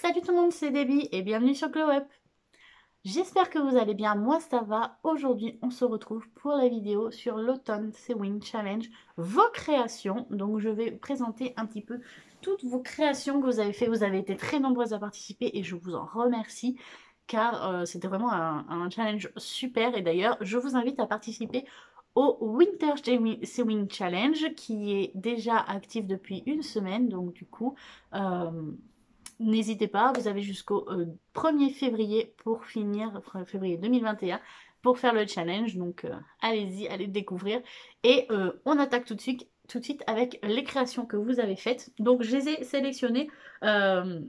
Salut tout le monde, c'est Debbie et bienvenue sur Glow Up. J'espère que vous allez bien, moi ça va. Aujourd'hui, on se retrouve pour la vidéo sur l'Automn Sewing Challenge, vos créations. Donc je vais vous présenter un petit peu toutes vos créations que vous avez fait. Vous avez été très nombreuses à participer et je vous en remercie car c'était vraiment un challenge super. Et d'ailleurs, je vous invite à participer au Winter Sewing Challenge qui est déjà actif depuis une semaine. Donc du coup... euh, n'hésitez pas, vous avez jusqu'au 1er février pour finir, février 2021, pour faire le challenge. Donc allez-y, allez découvrir. Et on attaque tout de suite avec les créations que vous avez faites. Donc je les ai sélectionnées. Euh,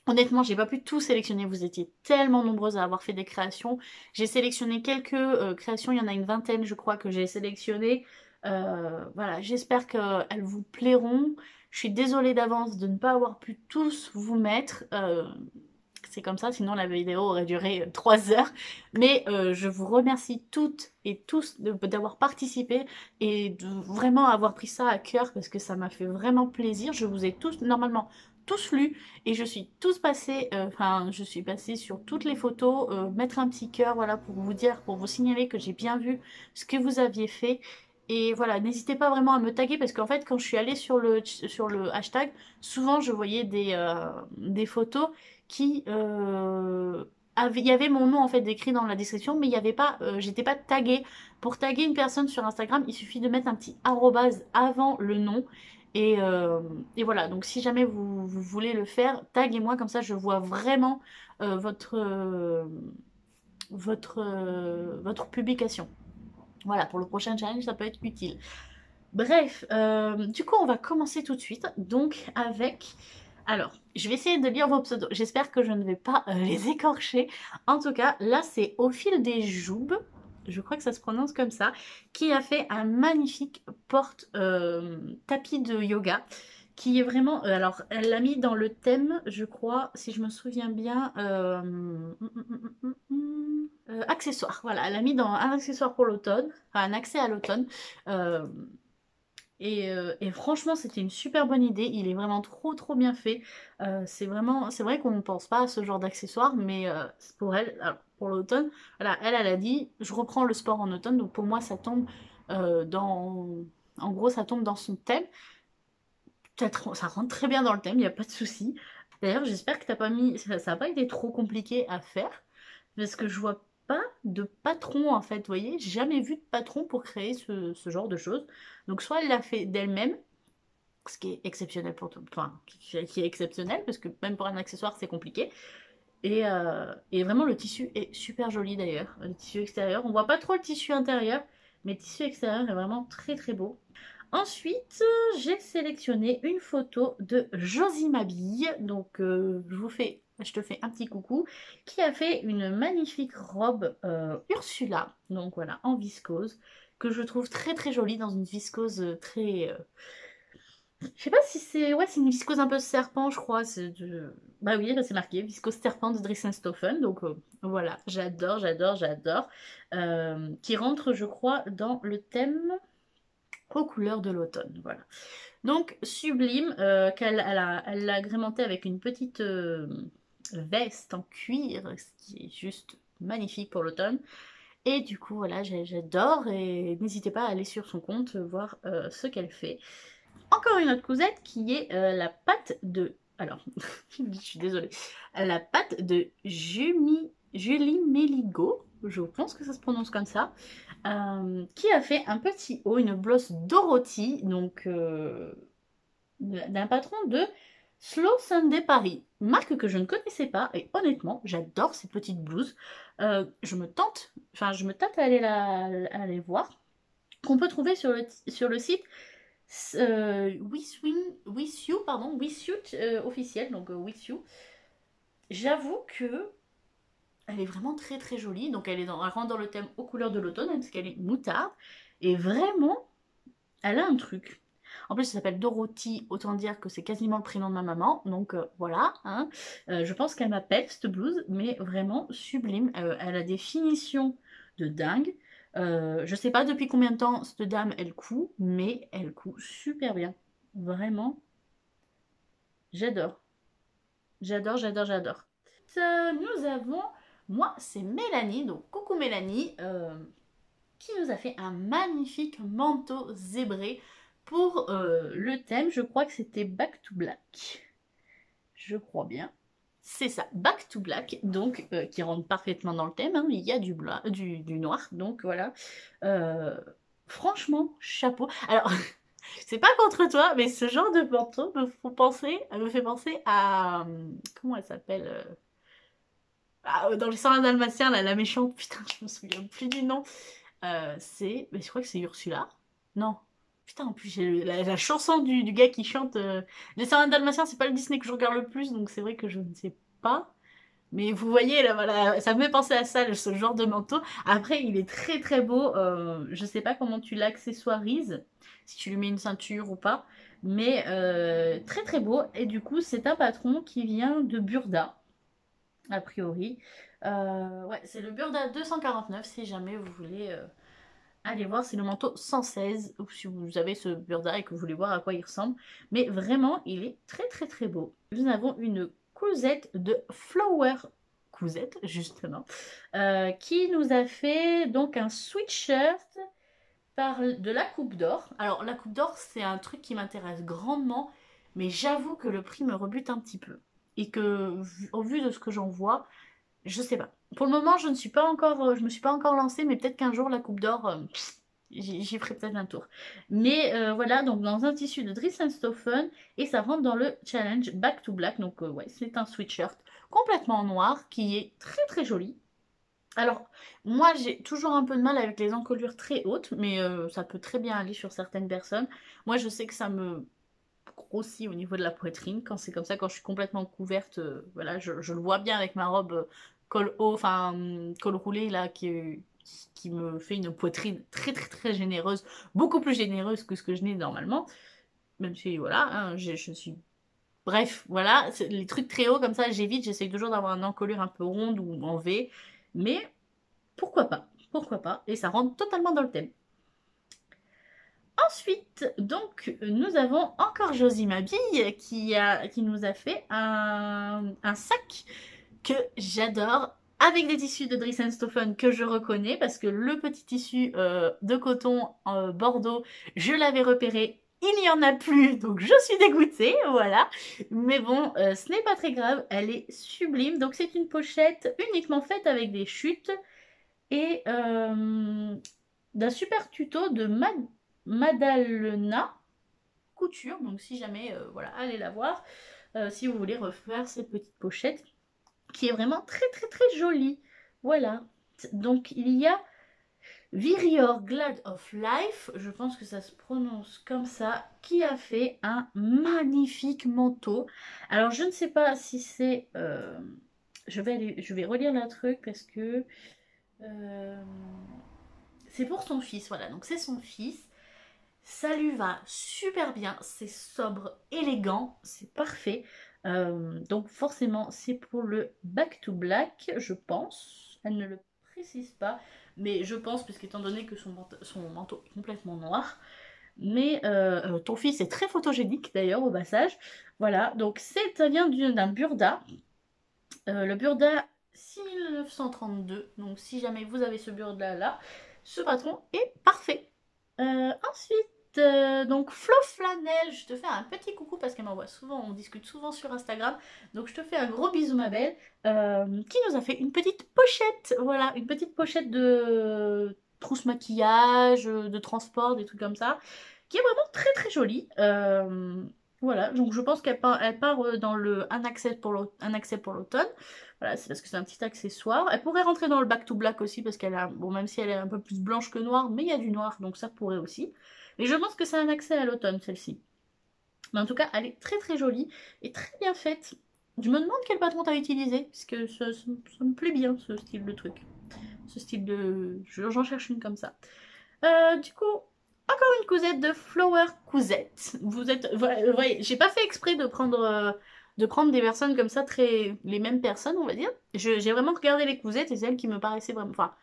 Honnêtement, j'ai pas pu tout sélectionner, vous étiez tellement nombreuses à avoir fait des créations. J'ai sélectionné quelques créations, il y en a une vingtaine je crois que j'ai sélectionné. Voilà, j'espère qu'elles vous plairont. Je suis désolée d'avance de ne pas avoir pu tous vous mettre. C'est comme ça, sinon la vidéo aurait duré 3 heures. Mais je vous remercie toutes et tous d'avoir participé et de vraiment avoir pris ça à cœur parce que ça m'a fait vraiment plaisir. Je vous ai tous, normalement, tous lus et je suis tous passée, je suis passée sur toutes les photos, mettre un petit cœur, voilà, pour vous dire, pour vous signaler que j'ai bien vu ce que vous aviez fait. Et voilà, n'hésitez pas vraiment à me taguer parce qu'en fait, quand je suis allée sur le hashtag, souvent je voyais des photos qui il y avait mon nom en fait décrit dans la description, mais il y avait pas, j'étais pas taguée. Pour taguer une personne sur Instagram, il suffit de mettre un petit arrobase avant le nom. Et, euh, et voilà, donc si jamais vous voulez le faire, taguez-moi, comme ça je vois vraiment votre publication. Voilà, pour le prochain challenge, ça peut être utile. Bref, du coup, on va commencer tout de suite. Donc, avec... Alors, je vais essayer de lire vos pseudos. J'espère que je ne vais pas les écorcher. En tout cas, là, c'est Au fil des Joubes. Je crois que ça se prononce comme ça. Qui a fait un magnifique tapis de yoga. Qui est vraiment... alors, elle l'a mis dans le thème, je crois, si je me souviens bien... accessoire. Voilà, elle l'a mis dans un accessoire pour l'automne. Enfin, un accès à l'automne. Euh, et franchement, c'était une super bonne idée. Il est vraiment trop bien fait. C'est vrai qu'on ne pense pas à ce genre d'accessoire, mais pour elle, alors, pour l'automne, voilà, elle a dit, je reprends le sport en automne. Donc pour moi, ça tombe en gros, ça tombe dans son thème. Ça rentre très bien dans le thème, il n'y a pas de souci. D'ailleurs, j'espère que t'as pas mis, ça n'a pas été trop compliqué à faire, parce que je vois pas de patron en fait, vous voyez, j'ai jamais vu de patron pour créer ce genre de choses. Donc soit elle l'a fait d'elle-même, ce qui est exceptionnel pour tout, enfin, qui est exceptionnel, parce que même pour un accessoire c'est compliqué. Et vraiment le tissu est super joli d'ailleurs, le tissu extérieur. On voit pas trop le tissu intérieur, mais le tissu extérieur est vraiment très beau. Ensuite, j'ai sélectionné une photo de Josie Mabille. Donc, je te fais un petit coucou, qui a fait une magnifique robe Ursula. Donc voilà, en viscose, que je trouve très jolie dans une viscose très. Je sais pas si c'est. Ouais, c'est une viscose un peu serpent, je crois. Bah oui, là c'est marqué viscose serpent de Dressenstoffen. Donc voilà, j'adore. Qui rentre, je crois, dans le thème aux couleurs de l'automne. Voilà. Donc, sublime, elle l'a agrémenté avec une petite veste en cuir, ce qui est juste magnifique pour l'automne. Et du coup, voilà, j'adore et n'hésitez pas à aller sur son compte voir ce qu'elle fait. Encore une autre cousette qui est la pâte de... Alors, je suis désolée. La pâte de Julie Méligot, je pense que ça se prononce comme ça, qui a fait un petit haut, une blouse Dorothy, donc d'un patron de Slow Sunday Paris, marque que je ne connaissais pas, et honnêtement, j'adore ces petites blouses. Je me tente à à aller voir, qu'on peut trouver sur le site With You, pardon, With You officiel, donc With You. J'avoue que elle est vraiment très jolie, donc elle rentre dans le thème aux couleurs de l'automne, parce qu'elle est moutarde, et vraiment, elle a un truc. En plus, elle s'appelle Dorothy, autant dire que c'est quasiment le prénom de ma maman. Donc voilà, hein. Je pense qu'elle m'appelle cette blouse, mais vraiment sublime. Elle a des finitions de dingue. Je sais pas depuis combien de temps cette dame elle coud, mais elle coud super bien. Vraiment, j'adore. J'adore, j'adore, j'adore. Nous avons, moi c'est Mélanie, donc coucou Mélanie, qui nous a fait un magnifique manteau zébré pour le thème, je crois que c'était Back to Black. Je crois bien. C'est ça, Back to Black, donc qui rentre parfaitement dans le thème, hein, il y a du noir, donc voilà. Euh, Franchement, chapeau. Alors, c'est pas contre toi, mais ce genre de manteau me fait penser à... comment elle s'appelle dans les 101 Dalmatiens, là, la méchante, putain, je me souviens plus du nom. Mais je crois que c'est Ursula. Non. Putain, en plus, j'ai la chanson du gars qui chante. Les 101 Dalmatiens, c'est pas le Disney que je regarde le plus, donc c'est vrai que je ne sais pas. Mais vous voyez, là, voilà, ça me fait penser à ça, ce genre de manteau. Après, il est très très beau. Je sais pas comment tu l'accessoirises, si tu lui mets une ceinture ou pas. Mais très très beau. Et du coup, c'est un patron qui vient de Burda, a priori. Ouais, c'est le Burda 249, si jamais vous voulez aller voir. C'est le manteau 116, ou si vous avez ce Burda et que vous voulez voir à quoi il ressemble. Mais vraiment, il est très très très beau. Nous avons une cousette de Flower Cousette, justement, qui nous a fait donc un sweatshirt de la Coupe d'Or. Alors, la Coupe d'Or, c'est un truc qui m'intéresse grandement, mais j'avoue que le prix me rebute un petit peu. Et que, au vu de ce que j'en vois, je sais pas. Pour le moment, je me suis pas encore lancée, mais peut-être qu'un jour la Coupe d'Or, j'y ferai peut-être un tour. Mais voilà, donc dans un tissu de Dries Stoffen et ça rentre dans le challenge Back to Black. Donc ouais, c'est un sweatshirt complètement noir qui est très très joli. Alors, moi j'ai toujours un peu de mal avec les encolures très hautes, mais ça peut très bien aller sur certaines personnes. Moi je sais que ça me grossit au niveau de la poitrine quand c'est comme ça, quand je suis complètement couverte. Voilà, je le vois bien avec ma robe col haut, enfin col roulé là qui me fait une poitrine très très très généreuse, beaucoup plus généreuse que ce que je n'ai normalement. Même si voilà, hein, je suis. Bref, voilà, les trucs très hauts comme ça, j'évite, j'essaye toujours d'avoir une encolure un peu ronde ou en V, mais pourquoi pas, pourquoi pas, et ça rentre totalement dans le thème. Ensuite, donc, nous avons encore Josie Mabille qui nous a fait un sac que j'adore avec des tissus de Dries Stoffen que je reconnais parce que le petit tissu de coton Bordeaux, je l'avais repéré. Il n'y en a plus, donc je suis dégoûtée, voilà. Mais bon, ce n'est pas très grave, elle est sublime. Donc c'est une pochette uniquement faite avec des chutes et d'un super tuto de Madalena Couture. Donc si jamais, voilà, allez la voir si vous voulez refaire cette petite pochette qui est vraiment très très très jolie. Voilà. Donc il y a Virior Glad of Life, je pense que ça se prononce comme ça, qui a fait un magnifique manteau. Alors je ne sais pas si c'est... je vais relire le truc parce que... euh, c'est pour son fils, voilà, donc c'est son fils. Ça lui va super bien, c'est sobre, élégant, c'est parfait. Donc forcément, c'est pour le Back to Black, je pense. Elle ne le précise pas, mais je pense, puisqu'étant donné que son manteau est complètement noir. Mais ton fils est très photogénique d'ailleurs au passage. Voilà, donc ça vient d'un Burda. Le Burda 6932. Donc si jamais vous avez ce Burda là, ce patron est parfait. Ensuite, donc Flo Flanel, je te fais un petit coucou parce qu'elle m'envoie souvent, on discute souvent sur Instagram. Donc je te fais un gros bisou ma belle, qui nous a fait une petite pochette, voilà, une petite pochette de trousse maquillage, de transport, des trucs comme ça, qui est vraiment très très jolie. Voilà, donc je pense elle part dans un accès pour l'automne. Voilà, c'est parce que c'est un petit accessoire. Elle pourrait rentrer dans le back to black aussi parce qu'elle a, bon, même si elle est un peu plus blanche que noire, mais il y a du noir, donc ça pourrait aussi. Mais je pense que c'est un accès à l'automne, celle-ci. Mais en tout cas, elle est très très jolie et très bien faite. Je me demande quel patron t'as utilisé, parce que ça me plaît bien ce style de truc. Ce style de... J'en cherche une comme ça. Du coup, encore une cousette de Flower Cousette. Vous voyez, j'ai pas fait exprès de prendre des personnes comme ça, les mêmes personnes, on va dire. J'ai vraiment regardé les cousettes et celles qui me paraissaient vraiment, enfin,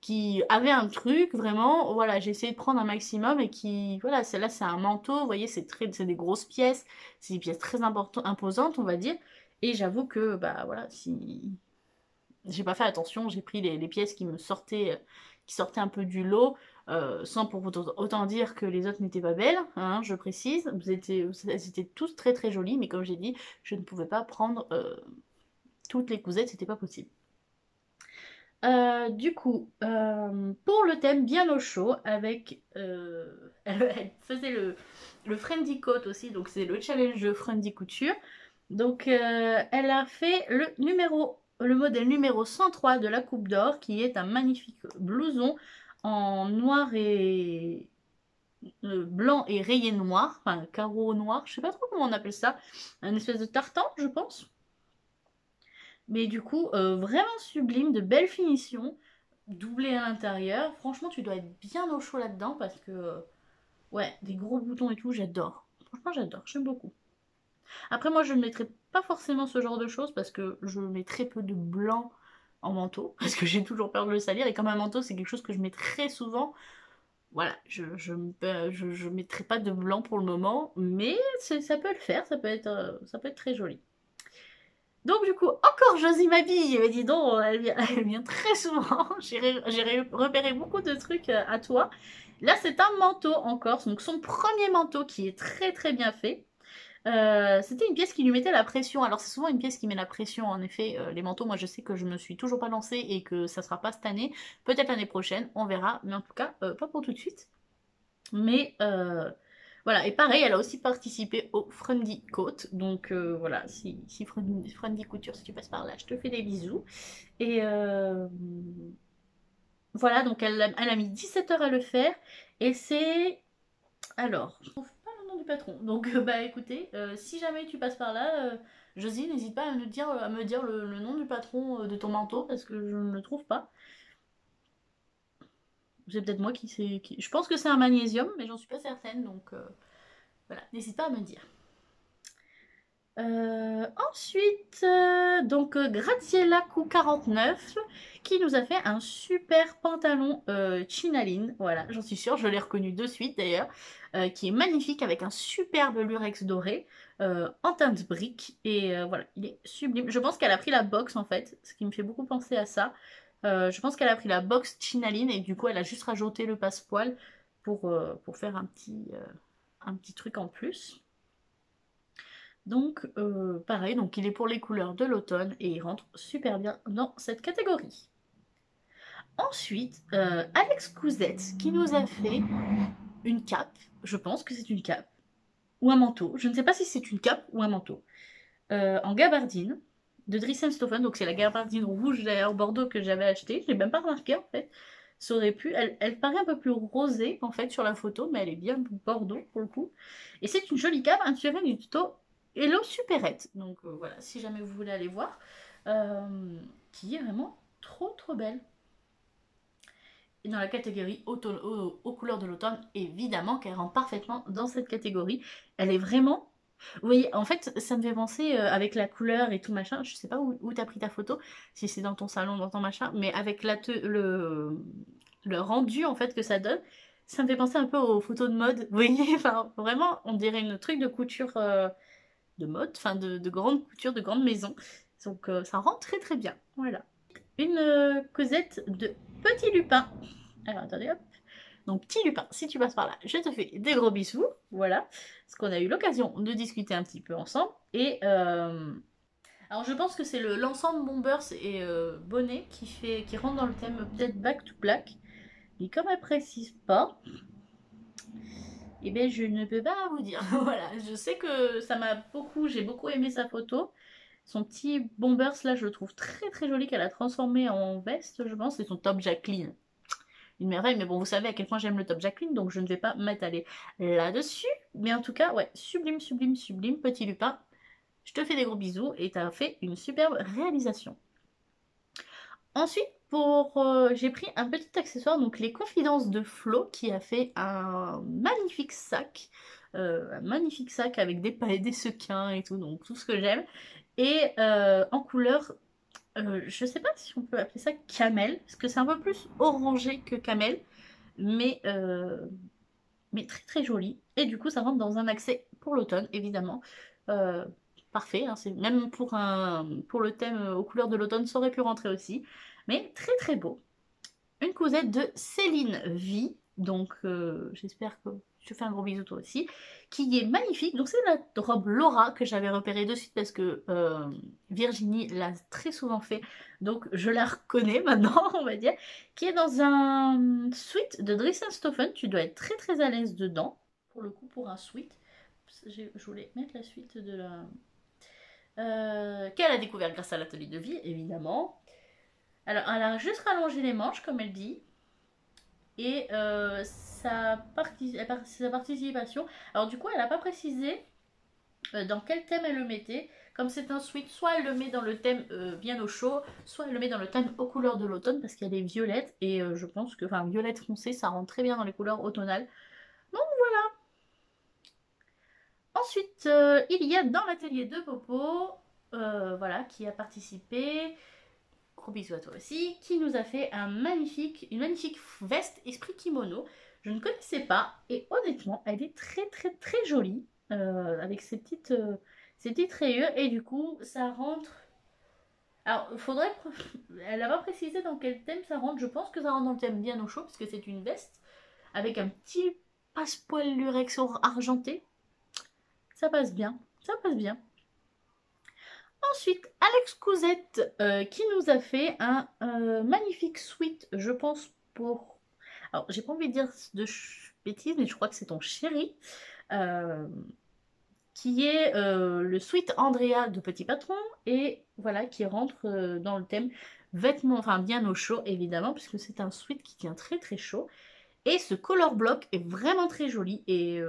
qui avaient un truc vraiment. Voilà, j'ai essayé de prendre un maximum et qui, voilà, celle-là c'est un manteau. Vous voyez, c'est des grosses pièces, c'est des pièces très imposantes, on va dire. Et j'avoue que, bah voilà, si j'ai pas fait attention, j'ai pris les pièces qui sortaient un peu du lot, sans pour autant dire que les autres n'étaient pas belles, hein, je précise. Elles étaient tous très très jolies, mais comme j'ai dit, je ne pouvais pas prendre toutes les cousettes, c'était pas possible. Du coup, pour le thème bien au chaud, avec elle faisait le Friendly Coat aussi, donc c'est le challenge de Friendly Couture. Donc elle a fait le modèle numéro 103 de la Coupe d'Or, qui est un magnifique blouson en noir et blanc et rayé noir, enfin carreau noir, je sais pas trop comment on appelle ça, un espèce de tartan, je pense. Mais du coup, vraiment sublime, de belles finitions, doublé à l'intérieur. Franchement, tu dois être bien au chaud là-dedans parce que, ouais, des gros boutons et tout, j'adore. Franchement, j'adore, j'aime beaucoup. Après, moi, je ne mettrai pas forcément ce genre de choses parce que je mets très peu de blanc en manteau, parce que j'ai toujours peur de le salir. Et comme un manteau, c'est quelque chose que je mets très souvent, voilà, je mettrai pas de blanc pour le moment, mais ça peut le faire, ça peut être très joli. Donc du coup, encore Josie m'habille, mais dis donc, elle vient très souvent. J'ai repéré beaucoup de trucs à toi. Là, c'est un manteau en Corse, donc son premier manteau qui est très très bien fait. C'était une pièce qui lui mettait la pression. Alors c'est souvent une pièce qui met la pression, en effet. Les manteaux, moi je sais que je me suis toujours pas lancée et que ça sera pas cette année. Peut-être l'année prochaine, on verra. Mais en tout cas, pas pour tout de suite. Mais voilà, et pareil, elle a aussi participé au Friendly Coat. Donc voilà, si Friendly Couture, si tu passes par là, je te fais des bisous. Et voilà, donc elle a mis 17 heures à le faire. Et c'est... Alors, je trouve pas le nom du patron. Donc bah écoutez, si jamais tu passes par là, Josie, n'hésite pas à me dire le nom du patron de ton manteau, parce que je ne le trouve pas. C'est peut-être moi qui sais... Je pense que c'est un magnésium, mais j'en suis pas certaine, donc... voilà, n'hésite pas à me dire. Ensuite, donc Graziella Q49 qui nous a fait un super pantalon chinaline. Voilà, j'en suis sûre, je l'ai reconnu de suite d'ailleurs. Qui est magnifique avec un superbe lurex doré en teinte brique. Et voilà, il est sublime. Je pense qu'elle a pris la box en fait, ce qui me fait beaucoup penser à ça. Je pense qu'elle a pris la box chinaline et du coup elle a juste rajouté le passepoil pour faire un petit truc en plus. Donc pareil, donc il est pour les couleurs de l'automne et il rentre super bien dans cette catégorie. Ensuite, Alex Couzette qui nous a fait une cape, je pense que c'est une cape, ou un manteau, je ne sais pas si c'est une cape ou un manteau, en gabardine de Dries & donc c'est la gabardine rouge d'ailleurs Bordeaux que j'avais acheté, je l'ai même pas remarqué en fait. Ça aurait pu, elle paraît un peu plus rosée en fait sur la photo, mais elle est bien Bordeaux pour le coup. Et c'est une jolie cape inspirée du tuto Hello Superette. Donc voilà, si jamais vous voulez aller voir, qui est vraiment trop trop belle. Et dans la catégorie aux couleurs de l'automne, évidemment qu'elle rentre parfaitement dans cette catégorie. Elle est vraiment... Vous voyez, en fait, ça me fait penser avec la couleur et tout machin. Je sais pas où t'as pris ta photo, si c'est dans ton salon, dans ton machin, mais avec le rendu en fait que ça donne, ça me fait penser un peu aux photos de mode. Vous voyez, enfin, vraiment, on dirait une truc de couture de mode, enfin de grande couture, de grande maison. Donc ça rend très très bien. Voilà. Une causette de Petit Lupin. Alors attendez, hop. Donc Petit Lupin, si tu passes par là, je te fais des gros bisous. Voilà. Parce qu'on a eu l'occasion de discuter un petit peu ensemble. Et alors je pense que c'est l'ensemble Bombers et Bonnet qui rentre dans le thème peut-être Back to Black. Mais comme elle précise pas, eh bien je ne peux pas vous dire. Voilà, je sais que ça m'a beaucoup, j'ai beaucoup aimé sa photo. Son petit Bombers là, je le trouve très très joli qu'elle a transformé en veste, je pense. C'est son top Jacqueline. Une merveille, mais bon, vous savez à quel point j'aime le top Jacqueline, donc je ne vais pas m'étaler là-dessus. Mais en tout cas, ouais, sublime, sublime, sublime, Petit Lupin. Je te fais des gros bisous et tu as fait une superbe réalisation. Ensuite, j'ai pris un petit accessoire, donc les confidences de Flo, qui a fait un magnifique sac. Un magnifique sac avec des paillettes, des sequins et tout, donc tout ce que j'aime. Et en couleur, je sais pas si on peut appeler ça camel, parce que c'est un peu plus orangé que camel, mais, mais très très joli. Et du coup, ça rentre dans un accès pour l'automne, évidemment. parfait, hein, même pour le thème aux couleurs de l'automne, ça aurait pu rentrer aussi. Mais très très beau. Une cousette de Céline V, donc j'espère que je te fais un gros bisou toi aussi, qui est magnifique. Donc c'est la robe Laura que j'avais repérée de suite parce que Virginie l'a très souvent fait, donc je la reconnais maintenant, on va dire, qui est dans un sweat de Dries Stoffen. Tu dois être très très à l'aise dedans, pour le coup pour un sweat. Je voulais mettre la suite de la... qu'elle a découvert grâce à l'atelier de vie, évidemment. Alors, elle a juste rallongé les manches, comme elle dit. Et sa participation. Alors, du coup, elle n'a pas précisé dans quel thème elle le mettait. Comme c'est un sweat, soit elle le met dans le thème bien au chaud, soit elle le met dans le thème aux couleurs de l'automne, parce qu'il y a des violettes. Et je pense que, enfin, violette foncé, ça rentre très bien dans les couleurs automnales. Donc, voilà. Ensuite, il y a dans l'atelier de Popo, voilà, qui a participé. Gros bisous à toi aussi, qui nous a fait une magnifique veste esprit kimono. Je ne connaissais pas et honnêtement, elle est très très très jolie avec ces petites rayures et du coup, ça rentre. Alors, elle n'a pas précisé dans quel thème ça rentre. Je pense que ça rentre dans le thème bien au chaud parce que c'est une veste avec un petit passepoil lurex argenté. Ça passe bien, ça passe bien. Ensuite, Alex Cousette qui nous a fait un magnifique sweat, je pense pour... Alors, j'ai pas envie de dire de bêtises, mais je crois que c'est ton chéri. Qui est le sweat Andrea de Petit Patron. Et voilà, qui rentre dans le thème vêtements, enfin bien au chaud évidemment, puisque c'est un sweat qui tient très très chaud. Et ce color block est vraiment très joli. Et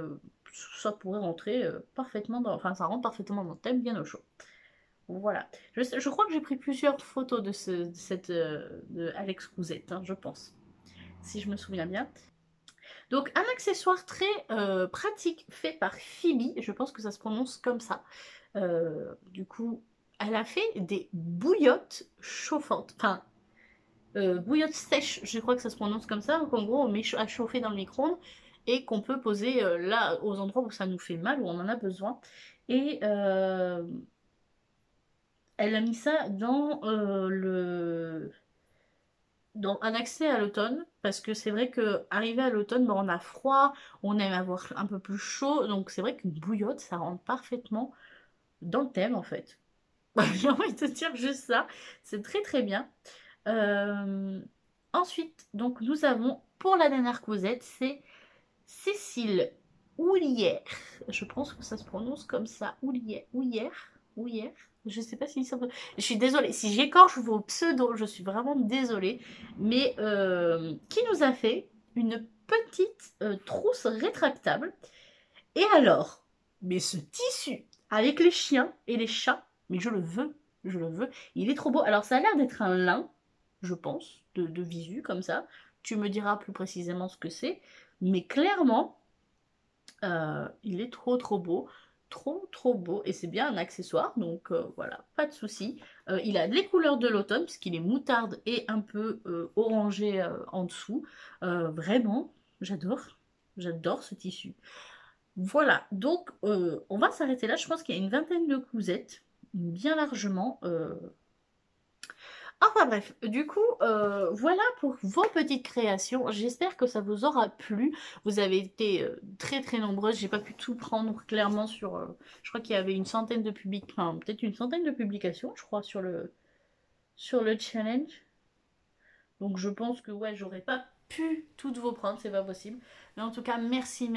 ça pourrait rentrer parfaitement dans... Enfin, ça rentre parfaitement dans le thème bien au chaud. Voilà. Je crois que j'ai pris plusieurs photos de Alex Cousette, hein, je pense. Si je me souviens bien. Donc, un accessoire très pratique fait par Phoebe. Je pense que ça se prononce comme ça. Du coup, elle a fait des bouillottes chauffantes. Enfin, bouillottes sèches, je crois que ça se prononce comme ça. Donc, en gros, on met à chauffer dans le micro-ondes et qu'on peut poser là, aux endroits où ça nous fait mal, où on en a besoin. Et elle a mis ça dans dans un accès à l'automne, parce que c'est vrai que arrivé à l'automne, on a froid, on aime avoir un peu plus chaud, donc c'est vrai qu'une bouillotte, ça rentre parfaitement dans le thème en fait. J'ai envie de te dire juste ça, c'est très très bien. Euh, Ensuite, donc nous avons pour la dernière cousette, c'est Cécile Houlière. Je pense que ça se prononce comme ça. Houlière. Je sais pas si ça peut... Je suis désolée. Si j'écorche vos pseudos, je suis vraiment désolée. Mais qui nous a fait une petite trousse rétractable. Et alors, mais ce tissu avec les chiens et les chats, mais je le veux. Je le veux. Il est trop beau. Alors ça a l'air d'être un lin, je pense, de visu comme ça. Tu me diras plus précisément ce que c'est. Mais clairement, il est trop trop beau. Trop beau. Et c'est bien un accessoire. Donc voilà, pas de souci. Il a les couleurs de l'automne, puisqu'il est moutarde et un peu orangé en dessous. Vraiment, j'adore. J'adore ce tissu. Voilà, donc on va s'arrêter là. Je pense qu'il y a une vingtaine de cousettes, bien largement. Enfin bref, du coup, voilà pour vos petites créations. J'espère que ça vous aura plu. Vous avez été très très nombreuses. J'ai pas pu tout prendre clairement sur... je crois qu'il y avait une centaine de enfin peut-être une centaine de publications, je crois, sur le challenge. Donc je pense que ouais, j'aurais pas pu toutes vous prendre, c'est pas possible. Mais en tout cas, merci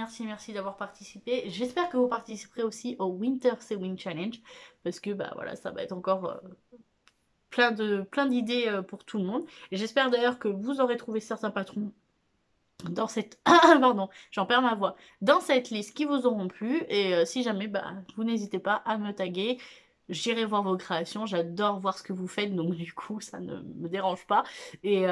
d'avoir participé. J'espère que vous participerez aussi au Winter C'est Win Challenge. Parce que bah voilà, ça va être encore plein d'idées pour tout le monde. Et j'espère d'ailleurs que vous aurez trouvé certains patrons dans cette... Pardon, j'en perds ma voix. Dans cette liste qui vous auront plu. Et si jamais, bah, vous n'hésitez pas à me taguer. J'irai voir vos créations. J'adore voir ce que vous faites. Donc du coup, ça ne me dérange pas. Et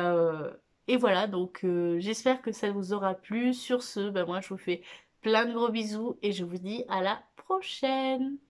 voilà, donc j'espère que ça vous aura plu. Sur ce, bah, moi je vous fais plein de gros bisous. Et je vous dis à la prochaine.